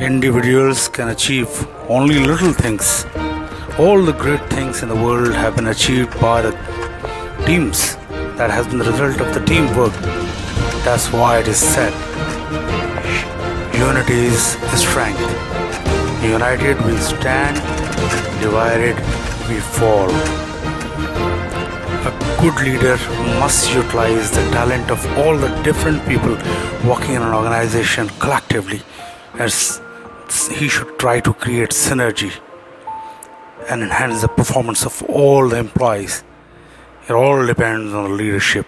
Individuals can achieve only little things. All the great things in the world have been achieved by the teams. That has been the result of the teamwork. That's why it is said, unity is strength. United we stand, divided we fall. A good leader must utilize the talent of all the different people working in an organization collectively, as he should try to create synergy and enhance the performance of all the employees. It all depends on the leadership.